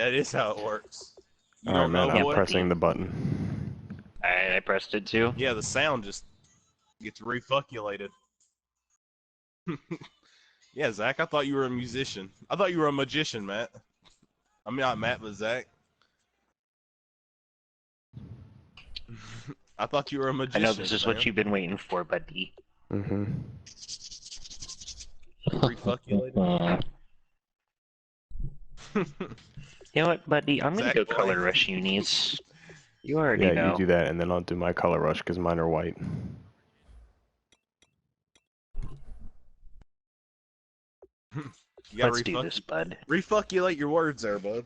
That is how it works. You Alright, don't man, know, I'm boy? pressing the button. I pressed it too. Yeah, the sound just gets refuculated. Yeah, Zach, I thought you were a musician. I thought you were a magician, Matt. I mean, not Matt, but Zach. I thought you were a magician. I know this is man. what you've been waiting for, buddy. Mm-hmm. Refuculated. You know what, buddy? I'm gonna Zach go boy. color rush unis. You already Yeah, know. you do that, and then I'll do my color rush, because mine are white. Let's do this, bud. Refuculate your words there, bud.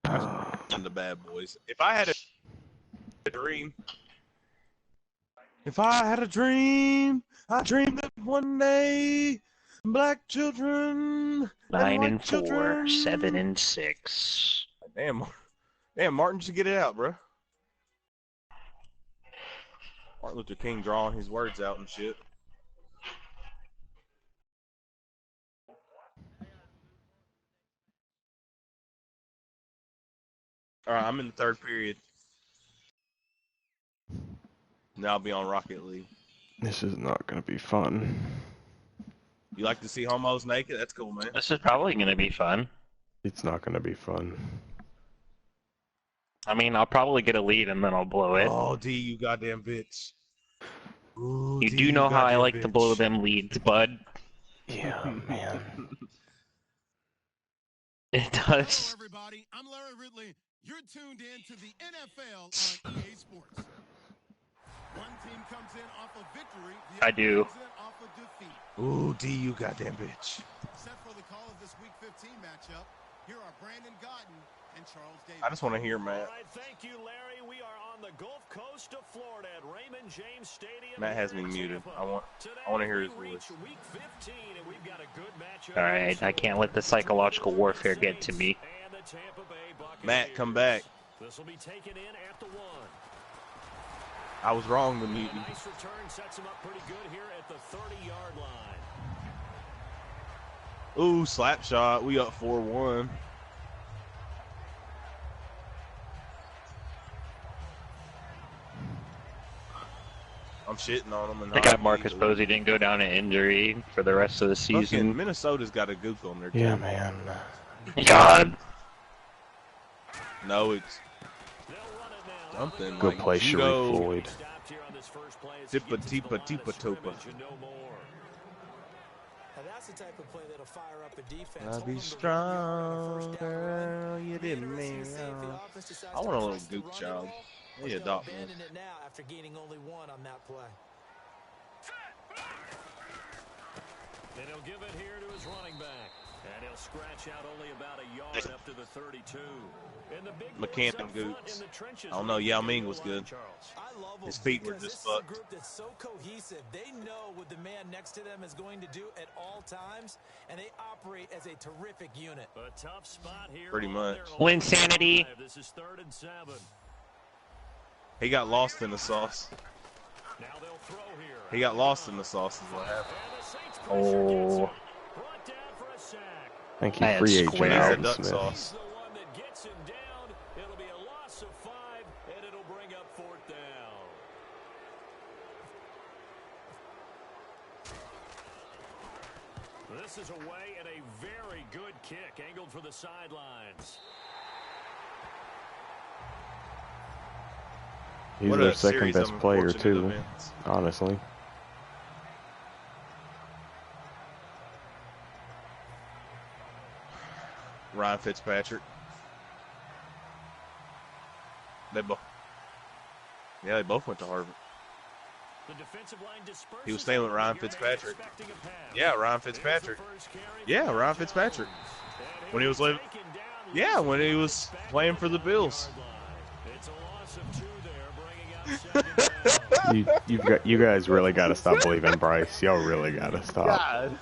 I'm the bad boys. If I had a dream, I dreamed that one day, black children, 9 white and 4, children. 7 and 6. Damn, Martin should get it out, bro. Martin Luther King drawing his words out and shit. Alright, I'm in the third period. Now I'll be on Rocket League. This is not gonna be fun. You like to see homos naked? That's cool, man. This is probably gonna be fun. It's not gonna be fun. I mean, I'll probably get a lead and then I'll blow it. Oh, D, you goddamn bitch. Ooh, You D, do know how I like to bitch. blow them leads, bud. Yeah, man. It does. Hello, everybody. I'm Larry Ridley. You're tuned in to the NFL on EA Sports. One team comes in off a victory. The I other do. comes in off a defeat. Ooh, D, you goddamn bitch. Set for the call of this Week 15 matchup. Here are Brandon Gotten and Charles Davis. I just want to hear Matt. All right, thank you, Larry. We are on the Gulf Coast of Florida at Raymond James Stadium. Matt has me muted. I want to hear his voice. Week 15, and we've got a good matchup. All right, I can't let the psychological warfare get to me. And the Tampa Bay Buccaneers. Matt, come back. This will be taken in at the 1. I was wrong to mute A you. nice return sets him up pretty good here at the 30-yard line. Ooh, slap shot. We up 4-1. I'm shitting on him. And I got Marcus Posey didn't go down in injury for the rest of the season. Fucking Minnesota's got a gook on their team. Yeah, man. God. No, it's something Good like play, Sharif judo, Floyd. tipa-topa. That's the type of play that'll fire up a defense. I'll be strong, girl. You didn't mean wrong. I want a little gook job. Maybe adopt one. Abandon it now after gaining only 1 on that play. And he'll give it here to his running back. And he'll scratch out only about a yard up to the 32. And the big McCann Goots. I don't know, Yao Ming was good. I love His feet were because just this is a fucked. group that's so cohesive. They know what the man next to them is going to do at all times, and they operate as a terrific unit. A tough spot here. Pretty much. Winsanity. This is 3rd and 7. He got lost in the sauce. Now they'll throw here. He got lost in the sauce is what happened. And the Saints Oh. brought down for a sack. Thank you, I had free agent square. He's a Alvin duck Smith. sauce. The one that gets him down. It'll be a loss of 5, and it'll bring up 4th down. This is away and a very good kick angled for the sidelines. He's What their a second series best of player, unfortunate too, events. honestly. Ryan Fitzpatrick. They both went to Harvard. The defensive line disperses. He was staying with Ryan Fitzpatrick. Yeah, Ryan Fitzpatrick. Yeah, Ryan Fitzpatrick. When he was living, yeah, when he was playing for the Bills. It's a loss of 2 there, bringing up 2nd down. You guys really got to stop believing Bryce. Y'all really got to stop. God.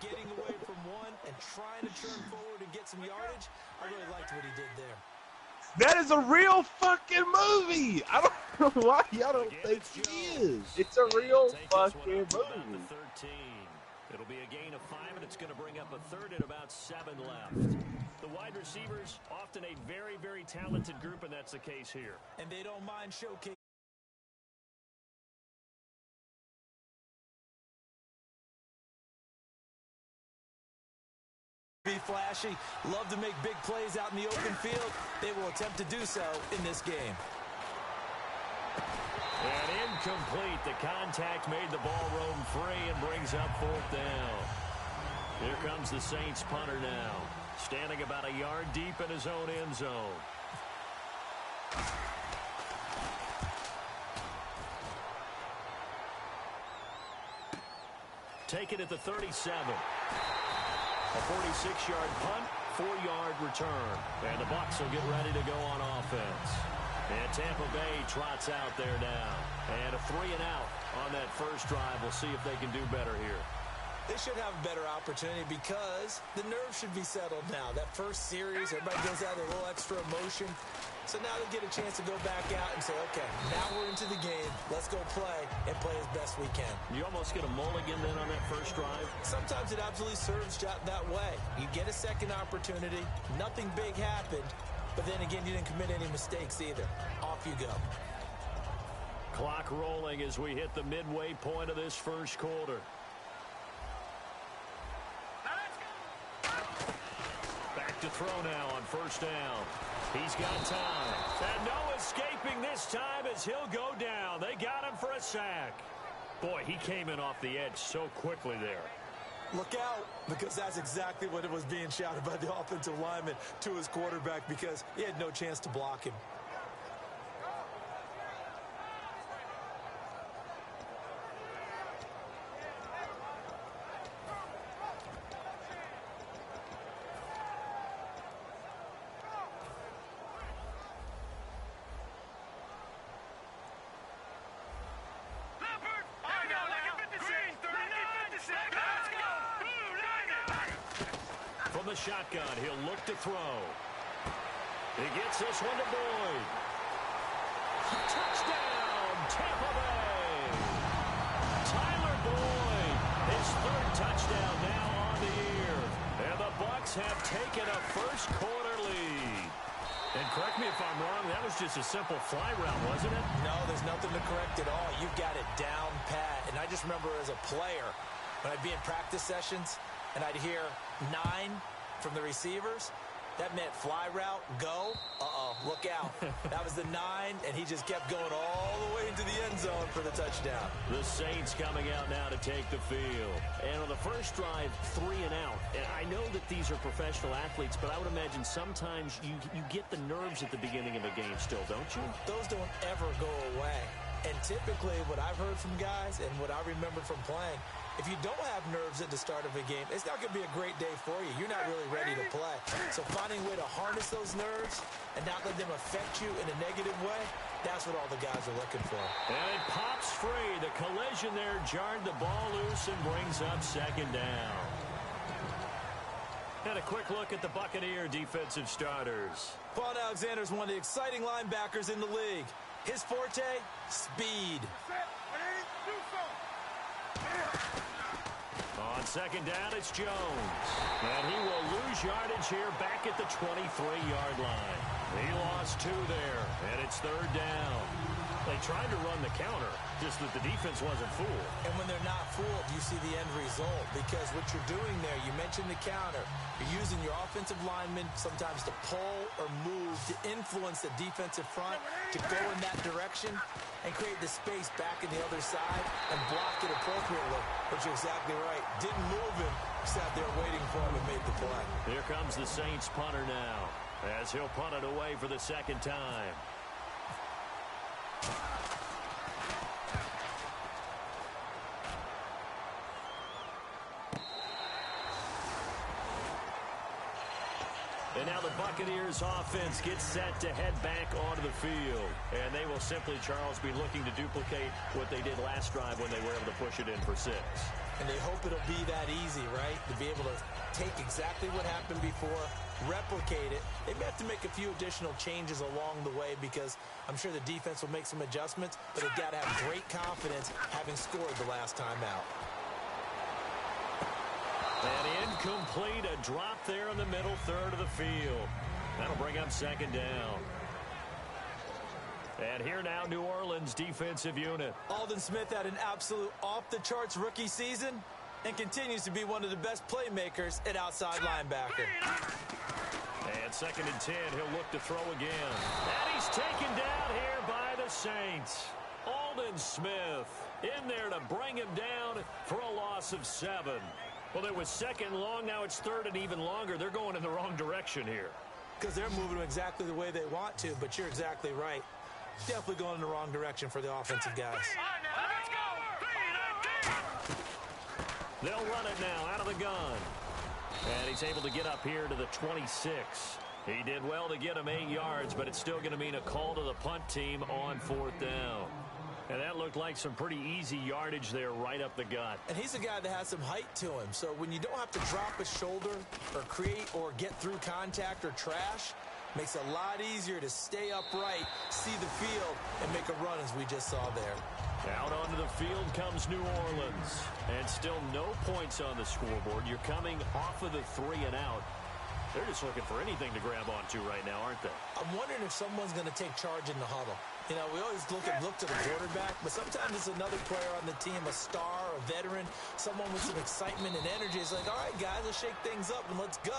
Getting away from 1 and trying to turn forward and get some yardage, I really liked what he did there. That is a real fucking movie. I don't know why y'all don't think it is. It's a real fucking movie. It'll be a gain of 5, and it's going to bring up a third and about 7 left. The wide receivers, often a very, very talented group, and that's the case here. And they don't mind showcasing. Be flashy, love to make big plays out in the open field. They will attempt to do so in this game. And incomplete. The contact made the ball roam free and brings up 4th down. Here comes the Saints punter now, standing about a yard deep in his own end zone. Take it at the 37. A 46-yard punt, 4-yard return. And the Bucs will get ready to go on offense. And Tampa Bay trots out there now. And a 3-and-out on that first drive. We'll see if they can do better here. They should have a better opportunity because the nerves should be settled now. That first series, everybody goes out with a little extra emotion. So now they get a chance to go back out and say, okay, now we're into the game. Let's go play and play as best we can. You almost get a mulligan then on that first drive? Sometimes it absolutely serves that way. You get a second opportunity. Nothing big happened. But then again, you didn't commit any mistakes either. Off you go. Clock rolling as we hit the midway point of this first quarter. Back to throw now on first down. He's got time. And no escaping this time as he'll go down. They got him for a sack. Boy, he came in off the edge so quickly there. Look out, because that's exactly what it was being shouted by the offensive lineman to his quarterback because he had no chance to block him. From the shotgun, he'll look to throw. He gets this one to Boyd. Touchdown, Tampa Bay. Tyler Boyd, his 3rd touchdown now on the year. And the Bucs have taken a first quarter lead. And correct me if I'm wrong, that was just a simple fly route, wasn't it? No, there's nothing to correct at all. You've got it down pat. And I just remember as a player, when I'd be in practice sessions, and I'd hear 9 from the receivers, that meant fly route, go, look out. That was the 9, and he just kept going all the way into the end zone for the touchdown. The Saints coming out now to take the field. And on the first drive, 3-and-out. And I know that these are professional athletes, but I would imagine sometimes you get the nerves at the beginning of a game still, don't you? Those don't ever go away. And typically what I've heard from guys and what I remember from playing, if you don't have nerves at the start of a game, it's not going to be a great day for you. You're not really ready to play. So finding a way to harness those nerves and not let them affect you in a negative way, that's what all the guys are looking for. And it pops free. The collision there jarred the ball loose and brings up 2nd down. And a quick look at the Buccaneer defensive starters. Paul Alexander is one of the exciting linebackers in the league. His forte, speed. On 2nd down, it's Jones. And he will lose yardage here back at the 23-yard line. He lost 2 there, and it's 3rd down. They tried to run the counter, just that the defense wasn't fooled. And when they're not fooled, you see the end result. Because what you're doing there, you mentioned the counter. You're using your offensive linemen sometimes to pull or move to influence the defensive front to go in that direction and create the space back in the other side and block it appropriately. But you're exactly right. Didn't move him, sat there waiting for him and made the play. Here comes the Saints punter now, as he'll punt it away for the 2nd time. And now the Buccaneers offense gets set to head back onto the field. And they will simply, Charles, be looking to duplicate what they did last drive when they were able to push it in for 6. And they hope it'll be that easy, right? To be able to take exactly what happened before, replicate it. They may have to make a few additional changes along the way because I'm sure the defense will make some adjustments, but they've got to have great confidence having scored the last time out. And incomplete, a drop there in the middle third of the field. That'll bring up second down. And here now, New Orleans defensive unit. Aldon Smith had an absolute off-the-charts rookie season and continues to be one of the best playmakers at outside linebacker. And second and 10, he'll look to throw again. And he's taken down here by the Saints. Aldon Smith in there to bring him down for a loss of 7. Well, it was second and long. Now it's third and even longer. They're going in the wrong direction here. Because they're moving exactly the way they want to, but you're exactly right. Definitely going in the wrong direction for the offensive guys. They'll run it now out of the gun. And he's able to get up here to the 26. He did well to get him 8 yards, but it's still going to mean a call to the punt team on 4th down. And that looked like some pretty easy yardage there right up the gut. And he's a guy that has some height to him. So when you don't have to drop a shoulder or create or get through contact or trash, makes it a lot easier to stay upright, see the field, and make a run as we just saw there. Out onto the field comes New Orleans. And still no points on the scoreboard. You're coming off of the 3 and out. They're just looking for anything to grab onto right now, aren't they? I'm wondering if someone's going to take charge in the huddle. You know, we always look to the quarterback, but sometimes it's another player on the team, a star, a veteran, someone with some excitement and energy. It's like, all right, guys, let's shake things up and let's go,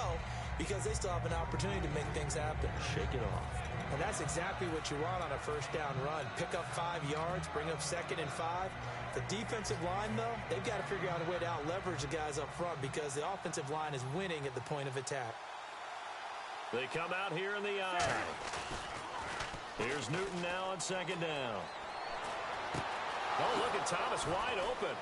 because they still have an opportunity to make things happen. Shake it off. And that's exactly what you want on a first down run. Pick up 5 yards, bring up 2nd and 5. The defensive line, though, they've got to figure out a way to out-leverage the guys up front because the offensive line is winning at the point of attack. They come out here in the eye. Here's Newton now on 2nd down. Oh, look at Thomas wide open.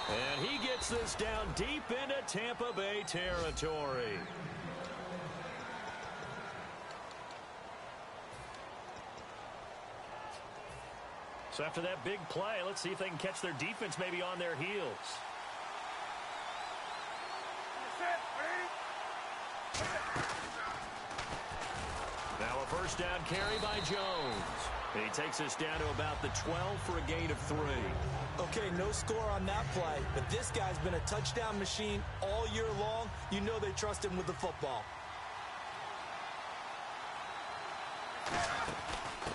And he gets this down deep into Tampa Bay territory. So after that big play, let's see if they can catch their defense maybe on their heels. Now a first down carry by Jones. He takes us down to about the 12 for a gain of 3. Okay, no score on that play, but this guy's been a touchdown machine all year long. You know they trust him with the football.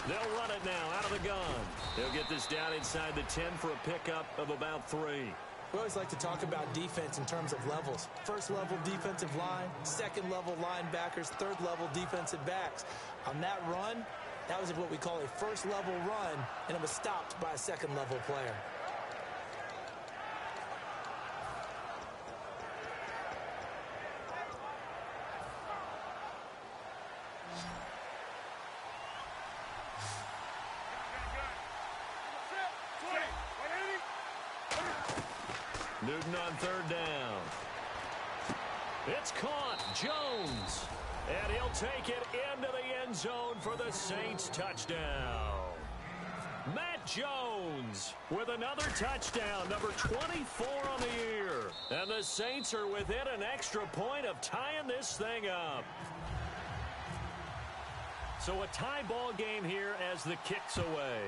They'll run it now out of the gun. They'll get this down inside the 10 for a pickup of about 3. We always like to talk about defense in terms of levels. First level defensive line, second level linebackers, third level defensive backs. On that run, that was what we call a first level run, and it was stopped by a second level player. Newton on 3rd down. It's caught. Jones. And he'll take it into the end zone for the Saints touchdown. Matt Jones with another touchdown, number 24 on the year. And the Saints are within an extra point of tying this thing up. So a tie ball game here as the kick's away.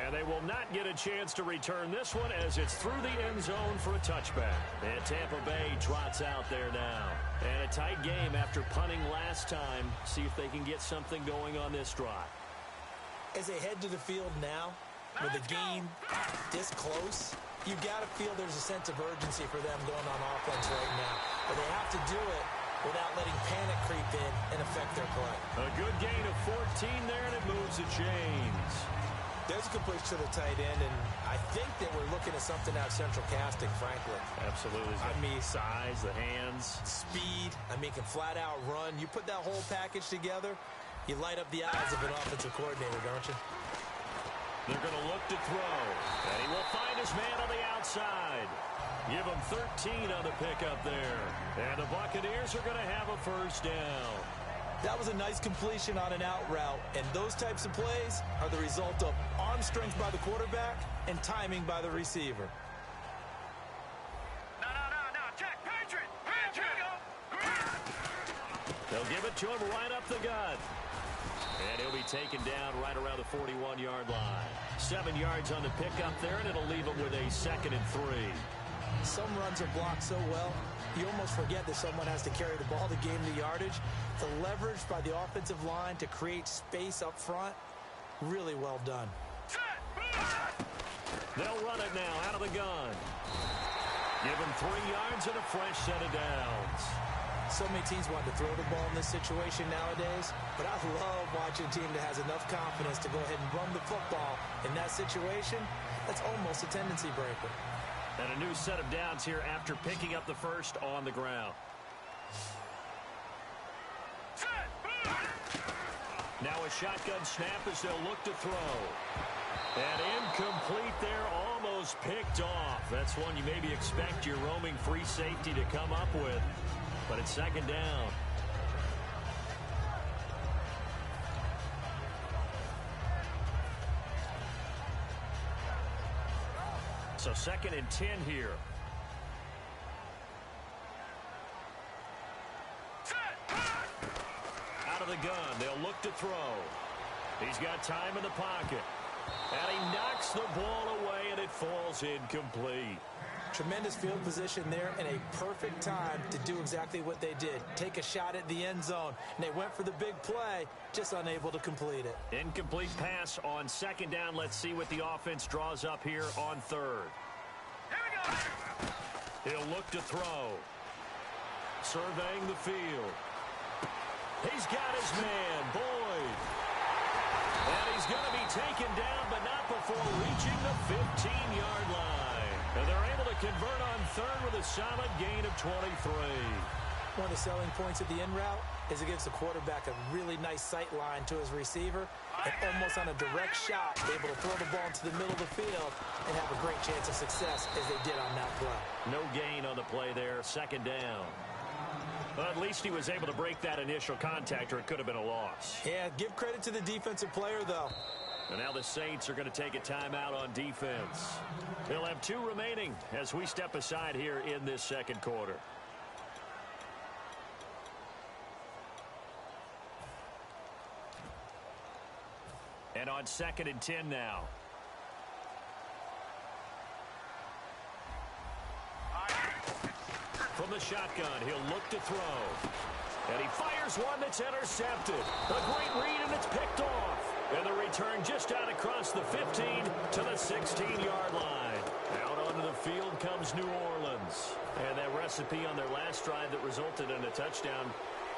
And they will not get a chance to return this one as it's through the end zone for a touchback. And Tampa Bay trots out there now. And a tight game after punting last time. See if they can get something going on this drive. As they head to the field now, with the game this close, you got to feel there's a sense of urgency for them going on offense right now. But they have to do it without letting panic creep in and affect their play. A good gain of 14 there, and it moves the chains. There's a completion to the tight end, and I think that we're looking at something out of central casting, frankly. Absolutely. I mean, size, the hands. Speed. I mean, can flat out run. You put that whole package together, you light up the eyes of an offensive coordinator, don't you? They're going to look to throw, and he will find his man on the outside. Give him 13 on the pickup there. And the Buccaneers are going to have a first down. That was a nice completion on an out route, and those types of plays are the result of arm strength by the quarterback and timing by the receiver. No, check, Patriot! They'll give it to him right up the gut. And he'll be taken down right around the 41-yard line. 7 yards on the pickup there, and it'll leave him with a 2nd and 3. Some runs are blocked so well, you almost forget that someone has to carry the ball to gain the yardage. The leverage by the offensive line to create space up front, really well done. They'll run it now out of the gun. Give him 3 yards and a fresh set of downs. So many teams want to throw the ball in this situation nowadays, but I love watching a team that has enough confidence to go ahead and run the football. In that situation, that's almost a tendency breaker. And a new set of downs here after picking up the first on the ground. Now a shotgun snap as they'll look to throw. And incomplete there, almost picked off. That's one you maybe expect your roaming free safety to come up with. But it's 2nd down. So 2nd and 10 here. Out of the gun, they'll look to throw. He's got time in the pocket. And he knocks the ball away, and it falls incomplete. Tremendous field position there and a perfect time to do exactly what they did. Take a shot at the end zone. And they went for the big play, just unable to complete it. Incomplete pass on 2nd down. Let's see what the offense draws up here on 3rd. Here we go. He'll look to throw. Surveying the field. He's got his man, Boyd. And he's going to be taken down, but not before reaching the 15-yard line. And they're able to convert on 3rd with a solid gain of 23. One of the selling points of the in route is it gives the quarterback a really nice sight line to his receiver and almost on a direct shot able to throw the ball into the middle of the field and have a great chance of success as they did on that play. No gain on the play there, 2nd down. But at least he was able to break that initial contact, or it could have been a loss. Yeah, give credit to the defensive player, though. And now the Saints are going to take a timeout on defense. They'll have 2 remaining as we step aside here in this 2nd quarter. And on 2nd and 10 now. From the shotgun, he'll look to throw. And he fires one that's intercepted. A great read, and it's picked off. And the return just out across the 15 to the 16-yard line. Out onto the field comes New Orleans. And that recipe on their last drive that resulted in a touchdown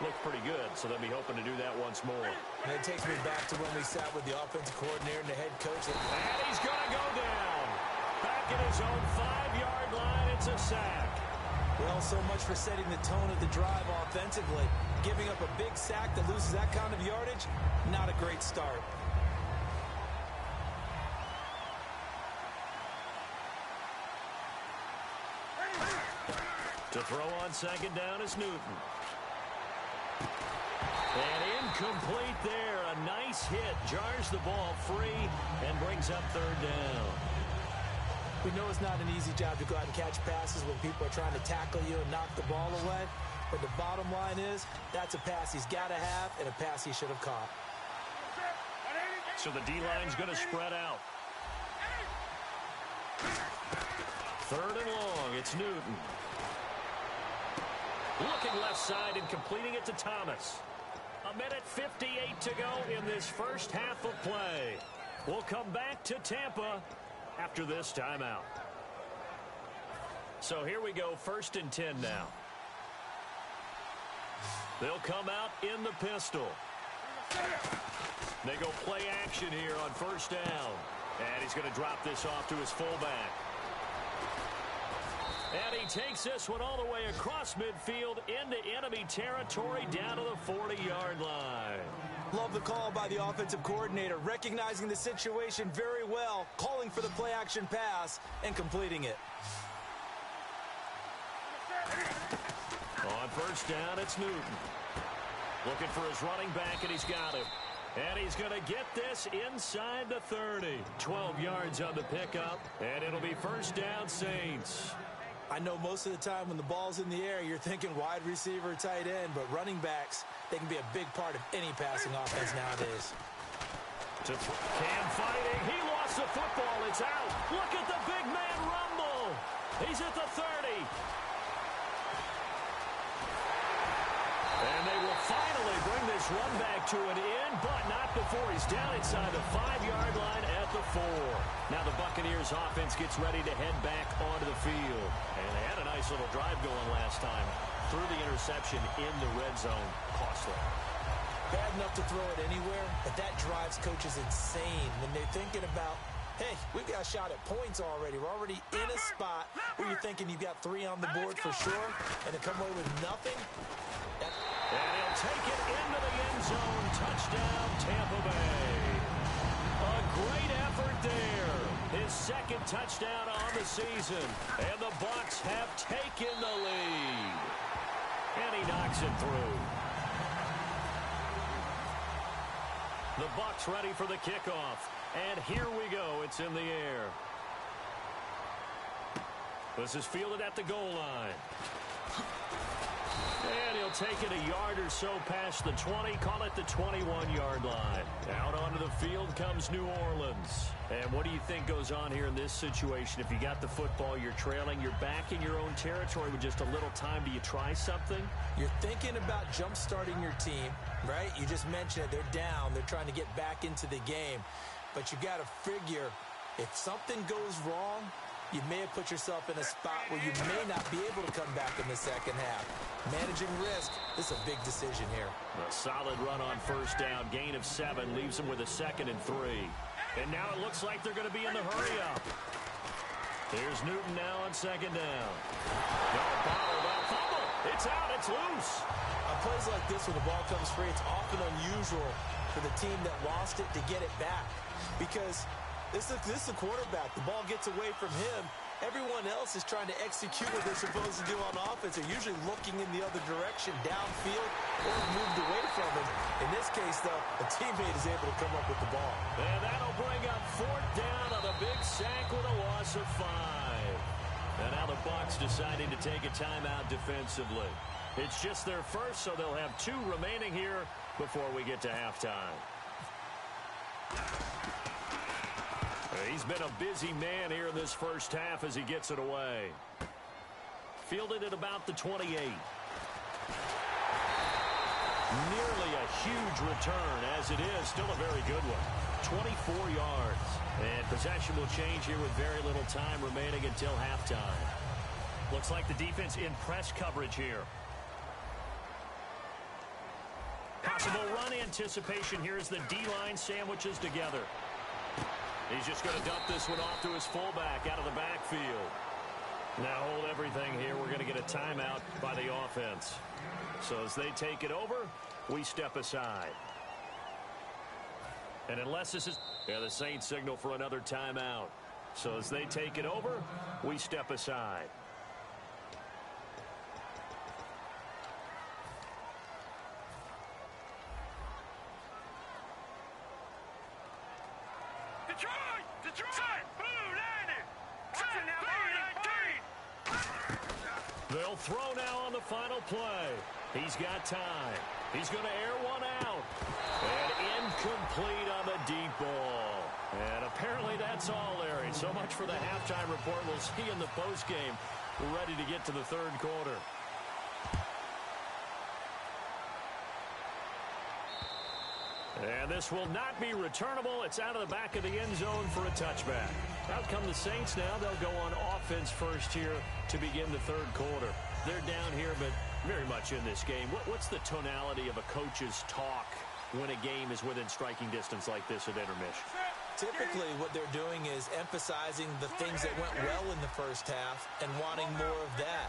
looked pretty good, so they'll be hoping to do that once more. And it takes me back to when we sat with the offensive coordinator and the head coach. And he's going to go down. Back at his own 5-yard line, it's a sack. Well, so much for setting the tone of the drive offensively. Giving up a big sack that loses that kind of yardage, not a great start. To throw on 2nd down is Newton. And incomplete there. A nice hit. Jars the ball free and brings up 3rd down. We know it's not an easy job to go out and catch passes when people are trying to tackle you and knock the ball away. But the bottom line is, that's a pass he's got to have and a pass he should have caught. So the D-line's going to spread out. 3rd and long. It's Newton. Looking left side and completing it to Thomas. 1:58 to go in this first half of play. We'll come back to Tampa after this timeout. So here we go, 1st and 10 now. They'll come out in the pistol. They go play action here on 1st down. And he's going to drop this off to his fullback. And he takes this one all the way across midfield into enemy territory down to the 40-yard line. Love the call by the offensive coordinator, recognizing the situation very well, calling for the play-action pass, and completing it. On 1st down, it's Newton. Looking for his running back, and he's got him. And he's going to get this inside the 30. 12 yards on the pickup, and it'll be first down Saints. I know most of the time when the ball's in the air, you're thinking wide receiver, tight end, but running backs, they can be a big part of any passing offense nowadays. Cam fighting. He lost the football. It's out. Look at the big man rumble. He's at the 30. And they will finally bring this run back to an end, but not before he's down inside the 5-yard line at the 4. Now the Buccaneers offense gets ready to head back onto the field. And they had a nice little drive going last time. Threw the interception in the red zone. Costly. Bad enough to throw it anywhere, but that drives coaches insane when they're thinking about, hey, we've got a shot at points already. We're already in a spot where you're thinking you've got 3 on the board for sure, and to come away with nothing. And he'll take it into the end zone. Touchdown, Tampa Bay. A great effort there. His second touchdown on the season. And the Bucs have taken the lead. And he knocks it through. The Bucs ready for the kickoff. And here we go. It's in the air. This is fielded at the goal line. And he'll take it a yard or so past the 20, call it the 21-yard line. Out onto the field comes New Orleans. And what do you think goes on here in this situation? If you got the football, you're trailing, you're back in your own territory with just a little time. Do you try something? You're thinking about jump-starting your team, right? You just mentioned it. They're down. They're trying to get back into the game. But you got to figure if something goes wrong, you may have put yourself in a spot where you may not be able to come back in the second half. Managing risk, this is a big decision here. A solid run on first down. Gain of 7 leaves them with a 2nd and 3. And now it looks like they're going to be in the hurry-up. Here's Newton now on 2nd down. Fumble. It's out. It's loose. On plays like this, when the ball comes free, it's often unusual for the team that lost it to get it back. Because this is the quarterback. The ball gets away from him. Everyone else is trying to execute what they're supposed to do on offense. They're usually looking in the other direction, downfield, or moved away from him. In this case, though, a teammate is able to come up with the ball. And that'll bring up 4th down on a big sack with a loss of 5. And now the Bucs deciding to take a timeout defensively. It's just their first, so they'll have 2 remaining here before we get to halftime. He's been a busy man here in this first half as he gets it away. Fielded at about the 28. Nearly a huge return, as it is. Still a very good one. 24 yards. And possession will change here with very little time remaining until halftime. Looks like the defense in press coverage here. Possible run anticipation here as the D-line sandwiches together. He's just going to dump this one off to his fullback out of the backfield. Now hold everything here. We're going to get a timeout by the offense. So as they take it over, we step aside. And unless this is... Yeah, the Saints signal for another timeout. So as they take it over, we step aside. They'll throw now on the final play. He's got time. He's going to air one out. And incomplete on the deep ball. And apparently that's all, Larry. So much for the halftime report. We'll see in the postgame. We're ready to get to the third quarter. And this will not be returnable. It's out of the back of the end zone for a touchback. Out come the Saints now. They'll go on offense first here to begin the third quarter. They're down here, but very much in this game. What's the tonality of a coach's talk when a game is within striking distance like this at intermission? Typically, what they're doing is emphasizing the things that went well in the first half and wanting more of that.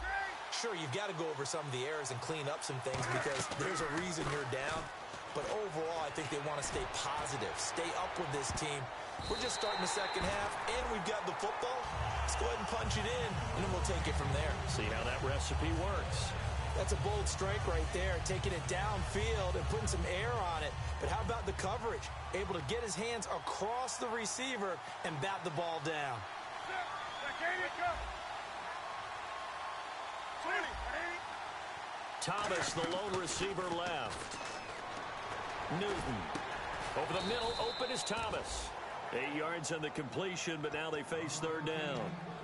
Sure, you've got to go over some of the errors and clean up some things because there's a reason you're down. But overall, I think they want to stay positive, stay up with this team. We're just starting the second half, and we've got the football. Let's go ahead and punch it in, and then we'll take it from there. See how that recipe works. That's a bold strike right there, taking it downfield and putting some air on it. But how about the coverage? Able to get his hands across the receiver and bat the ball down. Thomas, the lone receiver, left. Newton. Over the middle, open is Thomas. 8 yards on the completion, but now they face third down.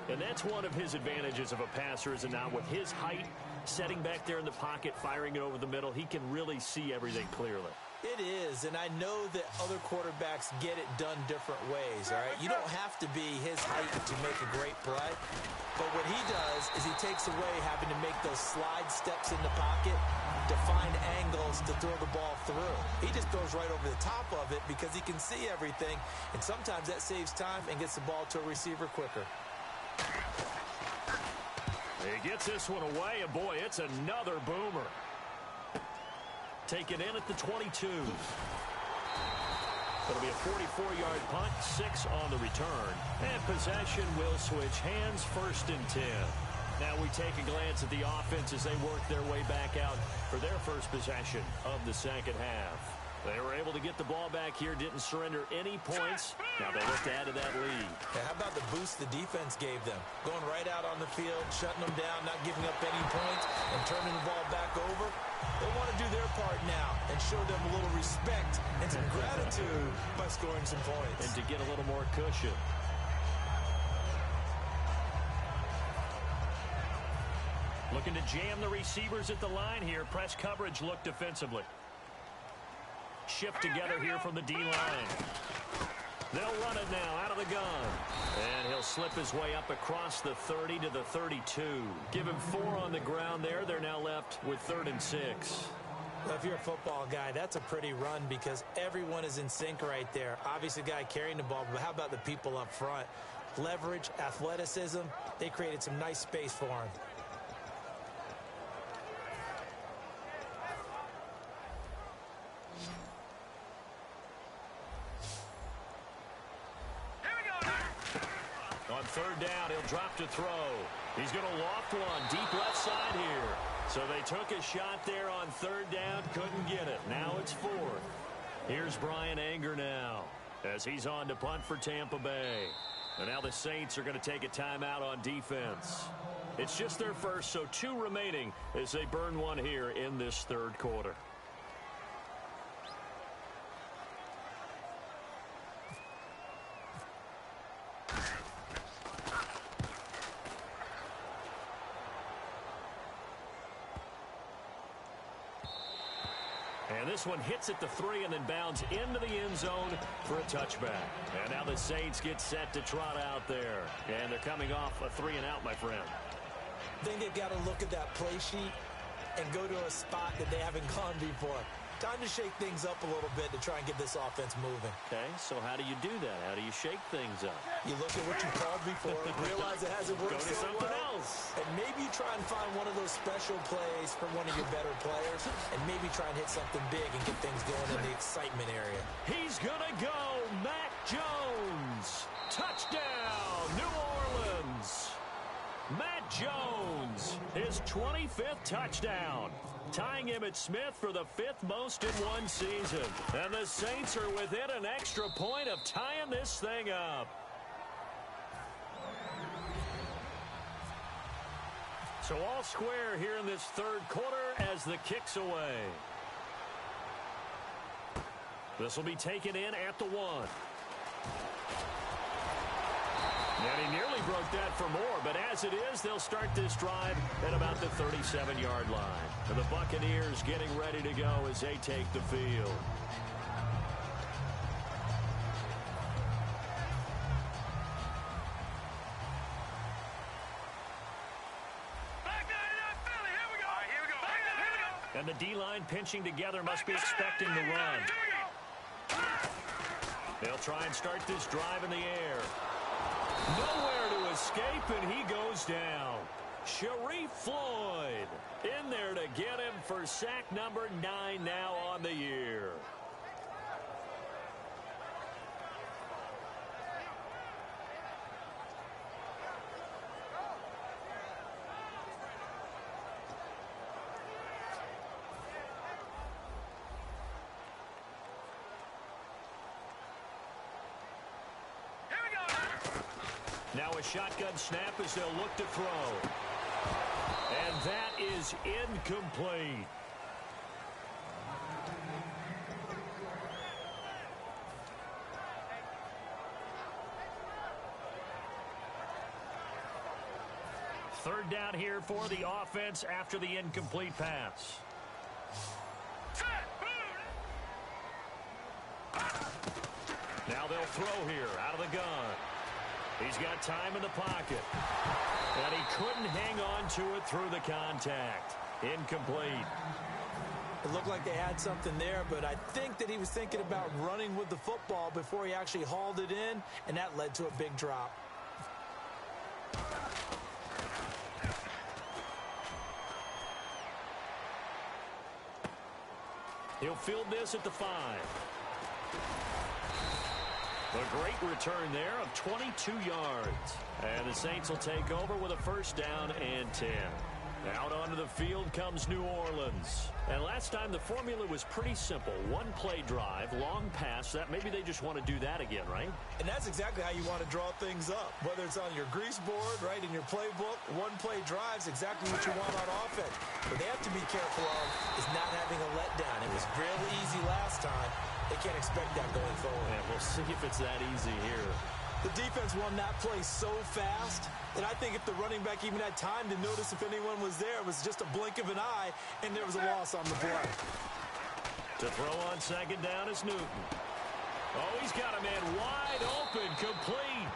And that's one of his advantages of a passer, is not with his height, setting back there in the pocket, firing it over the middle. He can really see everything clearly. It is, and I know that other quarterbacks get it done different ways, all right? You don't have to be his height to make a great play, but what he does is he takes away having to make those slide steps in the pocket to find angles to throw the ball through. He just throws right over the top of it because he can see everything, and sometimes that saves time and gets the ball to a receiver quicker. He gets this one away, and boy, it's another boomer. Taken in at the 22. It'll be a 44-yard punt, 6 on the return. And possession will switch hands, 1st and 10. Now we take a glance at the offense as they work their way back out for their first possession of the second half. They were able to get the ball back here, didn't surrender any points. Now they look to add to that lead. Yeah, how about the boost the defense gave them? Going right out on the field, shutting them down, not giving up any points, and turning the ball back over. They want to do their part now and show them a little respect and some gratitude by scoring some points. And to get a little more cushion. Looking to jam the receivers at the line here. Press coverage look defensively. Shift together here from the D-line. They'll run it now out of the gun. And he'll slip his way up across the 30 to the 32. Give him 4 on the ground there. They're now left with 3rd and 6. Well, if you're a football guy, that's a pretty run because everyone is in sync right there. Obviously, the guy carrying the ball, but how about the people up front? Leverage, athleticism, they created some nice space for him. On 3rd down, he'll drop to throw. He's going to loft one deep left side here. So they took a shot there on 3rd down, couldn't get it. Now it's 4th. Here's Brian Anger now as he's on to punt for Tampa Bay. And now the Saints are going to take a timeout on defense. It's just their first, so 2 remaining as they burn one here in this 3rd quarter. And this one hits at the 3 and then bounds into the end zone for a touchback. And now the Saints get set to trot out there. And they're coming off a 3 and out, my friend. I think they've got to look at that play sheet and go to a spot that they haven't gone before. Time to shake things up a little bit to try and get this offense moving. Okay, so how do you do that? How do you shake things up? You look at what you called before, realize it hasn't worked Go to so something well, else. and maybe you try and find one of those special plays from one of your better players, and maybe try and hit something big and get things going in the excitement area. He's going to go. Mac Jones. Touchdown, New Orleans. Matt Jones, his 25th touchdown. Tying Emmitt Smith for the 5th most in one season. And the Saints are within an extra point of tying this thing up. So all square here in this 3rd quarter as the kick's away. This will be taken in at the 1. And he nearly broke that for more, but as it is, they'll start this drive at about the 37-yard line. And the Buccaneers getting ready to go as they take the field. And the D-line pinching together must be expecting the run. They'll try and start this drive in the air. Nowhere to escape, and he goes down. Sharif Floyd in there to get him for sack number 9 now on the year. Now a shotgun snap as they'll look to throw. And that is incomplete. Third down here for the offense after the incomplete pass. Now they'll throw here out of the gun. He's got time in the pocket. And he couldn't hang on to it through the contact. Incomplete. It looked like they had something there, but I think that he was thinking about running with the football before he actually hauled it in, and that led to a big drop. He'll field this at the 5. A great return there of 22 yards. And the Saints will take over with a first down and 10. Out onto the field comes New Orleans. And last time the formula was pretty simple. One play drive, long pass. That maybe they just want to do that again, right? And that's exactly how you want to draw things up. Whether it's on your grease board, right, in your playbook, one play drive's exactly what you want on offense. What they have to be careful of is not having a letdown. It was really easy last time. They can't expect that going forward. And we'll see if it's that easy here. The defense won that play so fast that I think if the running back even had time to notice if anyone was there, it was just a blink of an eye, and there was a loss on the play. To throw on second down is Newton. Oh, he's got a man wide open, complete.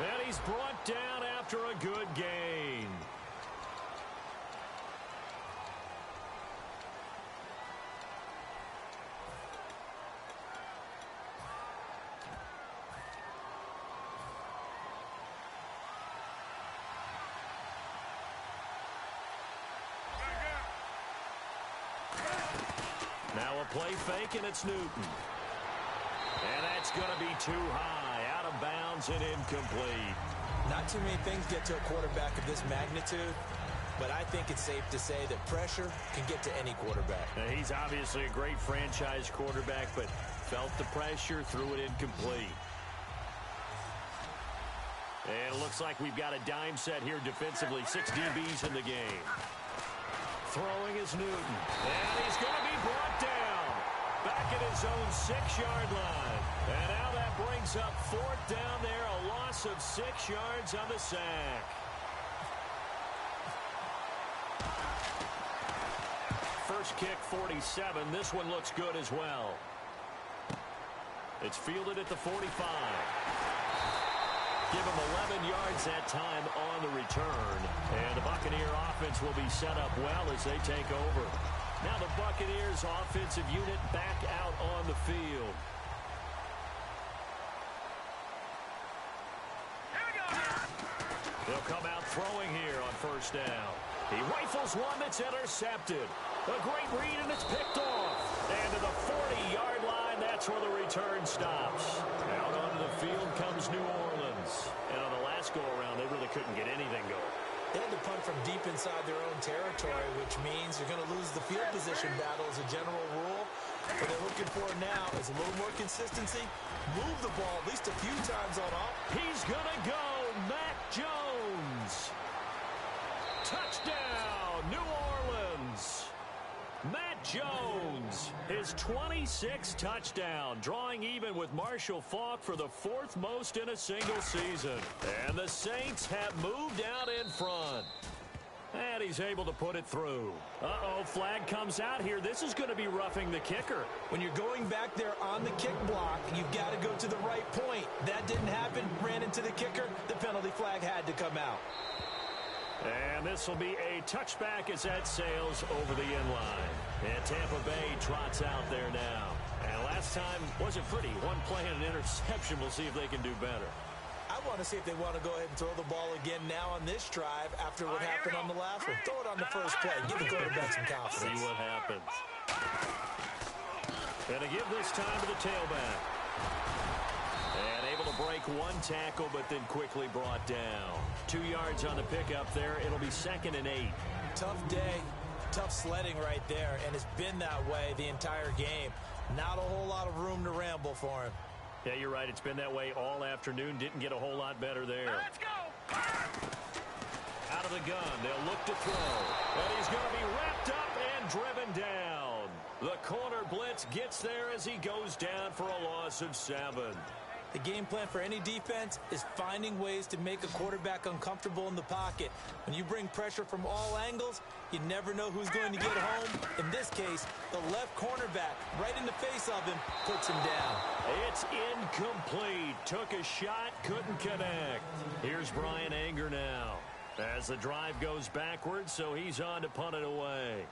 And he's brought down after a good gain. Now a play fake, and it's Newton. And that's going to be too high, out of bounds and incomplete. Not too many things get to a quarterback of this magnitude, but I think it's safe to say that pressure can get to any quarterback. Now, he's obviously a great franchise quarterback, but felt the pressure, threw it incomplete. And it looks like we've got a dime set here defensively. 6 DBs in the game. Throwing is Newton. And he's going to be brought down. Back at his own 6-yard line. And now that brings up 4th down there. A loss of 6 yards on the sack. First kick, 47. This one looks good as well. It's fielded at the 45. Give him 11 yards that time on the return. And the Buccaneer offense will be set up well as they take over. Now the Buccaneers offensive unit back out on the field. They'll come out throwing here on first down. He rifles one that's intercepted. A great read, and it's picked off. And to the 40-yard line, that's where the return stops. Out onto the field comes New Orleans. And on the last go-around, they really couldn't get anything going. They had to punt from deep inside their own territory, which means you're going to lose the field position battle as a general rule. What they're looking for now is a little more consistency. Move the ball at least a few times on off. He's going to go. Matt Jones. Touchdown, New Orleans. Matt Jones, his 26th touchdown, drawing even with Marshall Faulk for the 4th most in a single season. And the Saints have moved out in front. And he's able to put it through. Uh-oh, flag comes out here. This is going to be roughing the kicker. When you're going back there on the kick block, you've got to go to the right point. That didn't happen. Ran into the kicker. The penalty flag had to come out. And this will be a touchback as that sails over the end line. And Tampa Bay trots out there now. And last time wasn't pretty. One play and an interception. We'll see if they can do better. I want to see if they want to go ahead and throw the ball again now on this drive after what happened on the last one. Throw it on the first play. Give the quarterback some confidence. See what happens. And to give this time to the tailback. And able to break one tackle, but then quickly brought down. 2 yards on the pickup there. It'll be 2nd and 8. Tough day. Tough sledding right there, and it's been that way the entire game. Not a whole lot of room to ramble for him. Yeah, you're right. It's been that way all afternoon. Didn't get a whole lot better there. Let's go! Out of the gun, they'll look to throw. And he's going to be wrapped up and driven down. The corner blitz gets there as he goes down for a loss of 7. The game plan for any defense is finding ways to make a quarterback uncomfortable in the pocket. When you bring pressure from all angles, you never know who's going to get home. In this case, the left cornerback, right in the face of him, puts him down. It's incomplete. Took a shot, couldn't connect. Here's Brian Anger now as the drive goes backwards, so he's on to punt it away.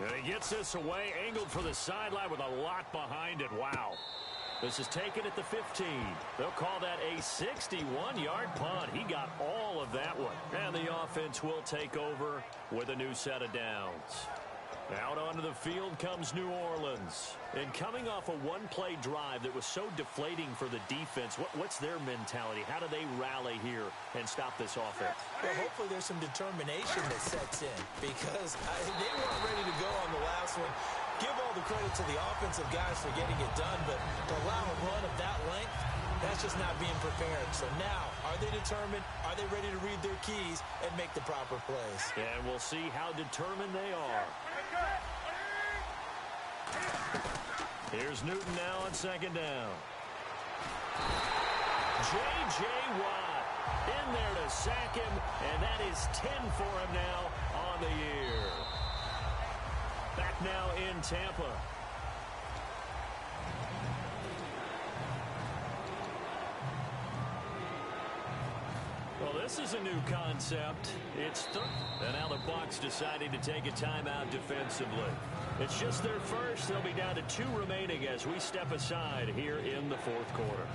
And he gets this away, angled for the sideline with a lot behind it. Wow. This is taken at the 15. They'll call that a 61-yard punt. He got all of that one. And the offense will take over with a new set of downs. Out onto the field comes New Orleans. And coming off a one-play drive that was so deflating for the defense, what's their mentality? How do they rally here and stop this offense? Well, hopefully there's some determination that sets in because they weren't ready to go on the last one. Give all the credit to the offensive guys for getting it done, but to allow a run of that length, that's just not being prepared. So now, are they determined? Are they ready to read their keys and make the proper plays? And we'll see how determined they are. Here's Newton now on second down. J.J. Watt in there to sack him, and that is 10 for him now on the year. Back now in Tampa. Well, this is a new concept. It's third. And now the Bucs deciding to take a timeout defensively. It's just their first. They'll be down to 2 remaining as we step aside here in the fourth quarter.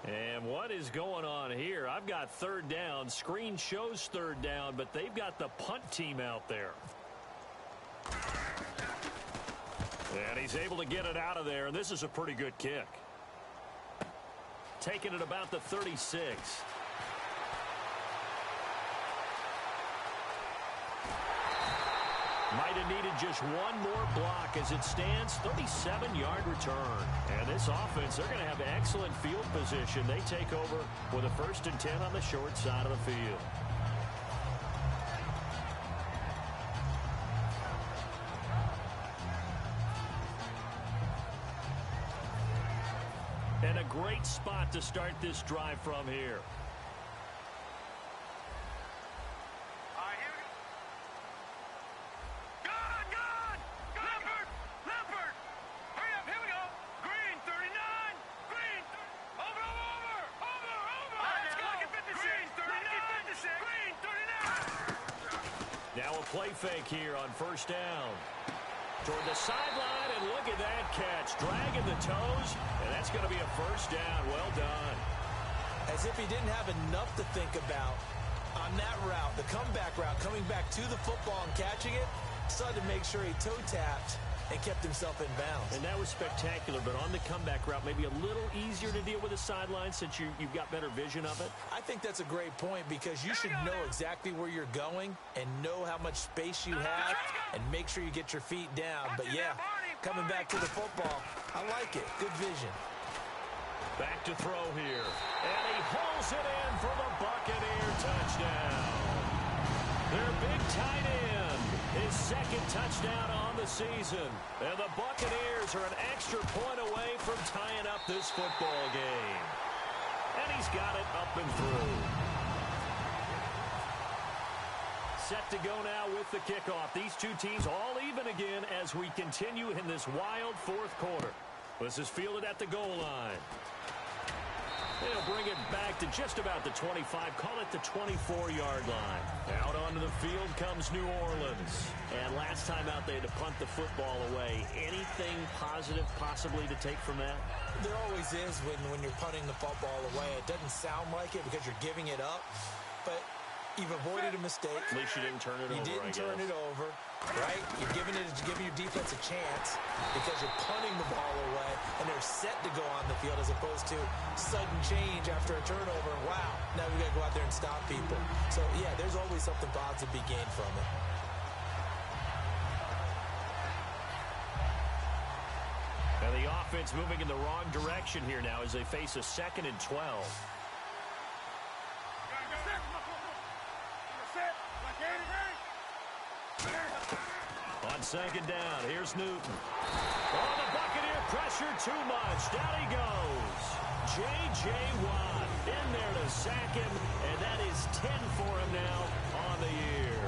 And what is going on here? I've got third down. Screen shows third down, but they've got the punt team out there. And he's able to get it out of there, and this is a pretty good kick. Taking it about the 36. Might have needed just one more block as it stands. 37-yard return. And this offense, they're going to have excellent field position. They take over with a 1st and 10 on the short side of the field. And a great spot to start this drive from here. Now a play fake here on first down. Toward the sideline, and look at that catch. Dragging the toes, and that's going to be a first down. Well done. As if he didn't have enough to think about on that route, the comeback route, coming back to the football and catching it, decided to make sure he toe-tapped and kept himself in bounds. And that was spectacular, but on the comeback route, maybe a little easier to deal with the sideline since you've got better vision of it. I think that's a great point because you should know exactly where you're going and know how much space you have and make sure you get your feet down. But yeah, coming back to the football, I like it. Good vision. Back to throw here. And he hauls it in for the Buccaneer touchdown. Their big tight end, his 2nd touchdown on the season. And the Buccaneers are an extra point away from tying up this football game. And he's got it up and through. Set to go now with the kickoff. These two teams all even again as we continue in this wild fourth quarter. This is fielded at the goal line. They'll bring it back to just about the 25, call it the 24-yard line. Out onto the field comes New Orleans. And last time out, they had to punt the football away. Anything positive possibly to take from that? There always is when you're punting the football away. It doesn't sound like it because you're giving it up. But You've avoided a mistake. At least you didn't turn it over, You didn't turn it over, right? You're giving your defense a chance because you're punting the ball away, and they're set to go on the field as opposed to sudden change after a turnover. Wow, now we got to go out there and stop people. So, yeah, there's always something positive to be gained from it. And the offense moving in the wrong direction here now as they face a 2nd and 12. On 2nd down, here's Newton. Oh, the Buccaneer pressure too much. Down he goes. J.J. Watt in there to sack him, and that is 10 for him now on the year.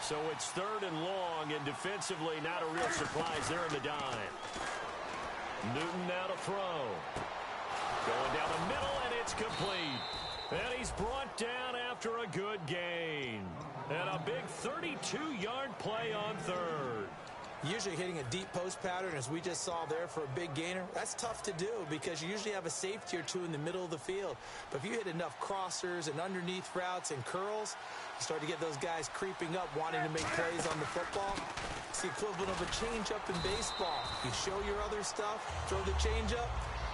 So it's 3rd and long, and defensively not a real surprise there in the dime. Newton now to throw. Going down the middle, and it's complete. And he's brought down after a good gain. And a big 32-yard play on 3rd. Usually hitting a deep post pattern, as we just saw there for a big gainer, that's tough to do because you usually have a safety or two in the middle of the field. But if you hit enough crossers and underneath routes and curls, you start to get those guys creeping up, wanting to make plays on the football. It's the equivalent of a change-up in baseball. You show your other stuff, throw the change-up,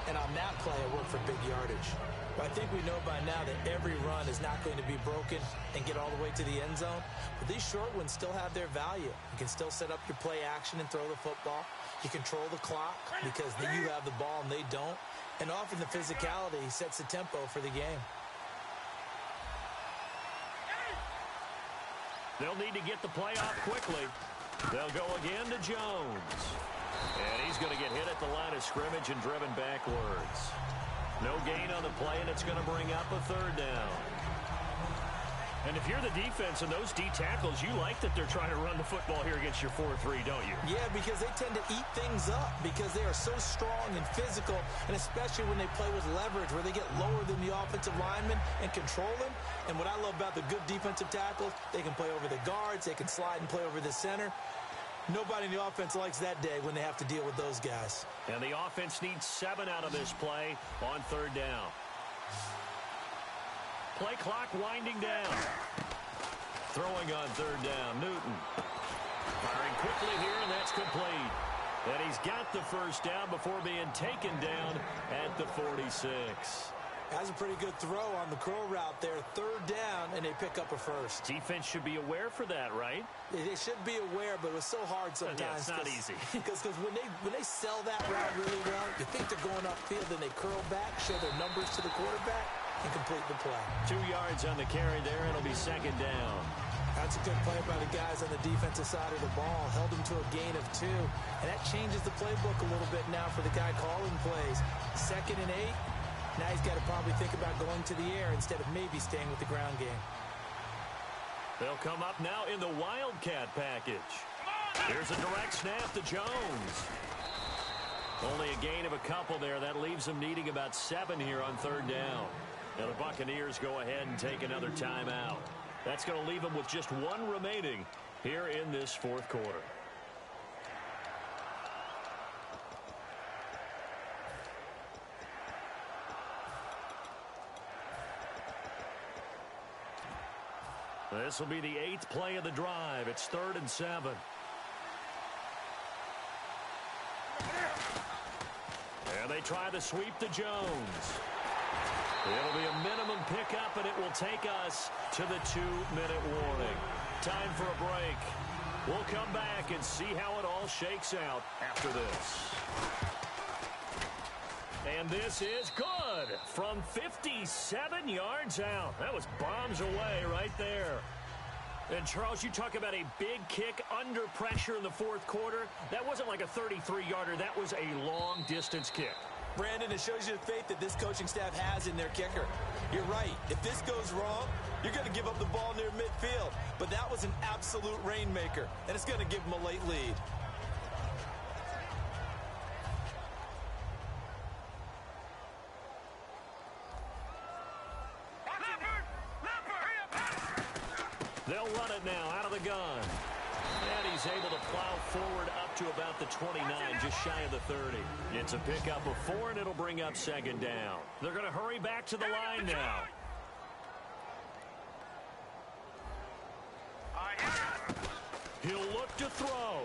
and on that play, it worked for big yardage. But I think we know by now that every run is not going to be broken and get all the way to the end zone. But these short ones still have their value. You can still set up your play action and throw the football. You control the clock because you have the ball and they don't. And often the physicality sets the tempo for the game. They'll need to get the play off quickly. They'll go again to Jones. And he's going to get hit at the line of scrimmage and driven backwards. No gain on the play, and it's going to bring up a 3rd down. And if you're the defense and those D tackles, you like that they're trying to run the football here against your 4-3, don't you? Yeah, because they tend to eat things up because they are so strong and physical, and especially when they play with leverage where they get lower than the offensive linemen and control them. And what I love about the good defensive tackles, they can play over the guards, they can slide and play over the center. Nobody in the offense likes that day when they have to deal with those guys. And the offense needs 7 out of this play on 3rd down. Play clock winding down. Throwing on 3rd down, Newton. Firing quickly here, and that's complete. And he's got the 1st down before being taken down at the 46. That's a pretty good throw on the curl route there. 3rd down, and they pick up a 1st. Defense should be aware for that, right? They should be aware, but it was so hard sometimes. Yeah, it's not easy. Because when they sell that route really well, you think they're going upfield, then they curl back, show their numbers to the quarterback, and complete the play. 2 yards on the carry there. It'll be 2nd down. That's a good play by the guys on the defensive side of the ball. Held them to a gain of 2. And that changes the playbook a little bit now for the guy calling plays. 2nd and 8. Now he's got to probably think about going to the air instead of maybe staying with the ground game. They'll come up now in the Wildcat package. Here's a direct snap to Jones. Only a gain of a couple there. That leaves them needing about 7 here on 3rd down. Now the Buccaneers go ahead and take another timeout. That's going to leave them with just 1 remaining here in this 4th quarter. This will be the 8th play of the drive. It's 3rd and 7. And they try the sweep to Jones. It'll be a minimum pickup, and it will take us to the 2-minute warning. Time for a break. We'll come back and see how it all shakes out after this. And this is good from 57 yards out. That was bombs away right there. And, Charles, you talk about a big kick under pressure in the 4th quarter. That wasn't like a 33-yarder. That was a long-distance kick. Brandon, it shows you the faith that this coaching staff has in their kicker. You're right. If this goes wrong, you're going to give up the ball near midfield. But that was an absolute rainmaker, and it's going to give them a late lead. They'll run it now out of the gun. And he's able to plow forward up to about the 29, just shy of the 30. It's a pickup of 4, and it'll bring up second down. They're going to hurry back to the line now. He'll look to throw.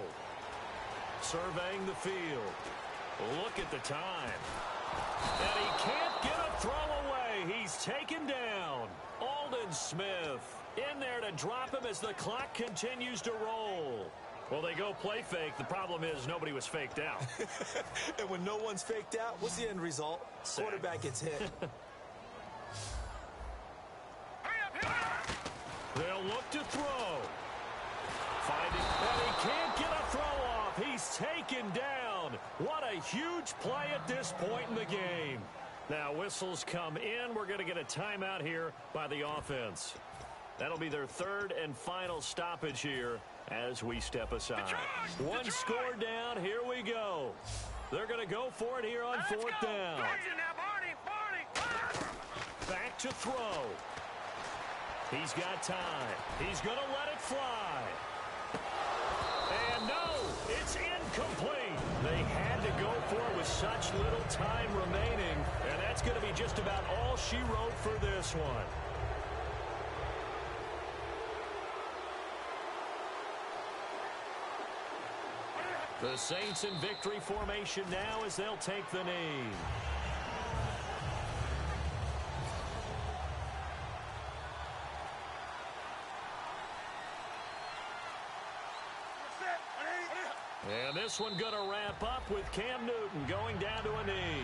Surveying the field. Look at the time. And he can't get a throw away. He's taken down. Aldon Smith in there to drop him as the clock continues to roll. Well, they go play fake. The problem is nobody was faked out. And when no one's faked out, what's the end result? Sack. Quarterback gets hit. They'll look to throw. Finding, and he can't get a throw off. He's taken down. What a huge play at this point in the game. Now whistles come in. We're going to get a timeout here by the offense. That'll be their third and final stoppage here as we step aside. One score down. Here we go. They're going to go for it here on fourth down. Back to throw. He's got time. He's going to let it fly. And no, it's incomplete. They had to go for it with such little time remaining. And that's going to be just about all she wrote for this one. The Saints in victory formation now as they'll take the knee. And this one going to wrap up with Cam Newton going down to a knee.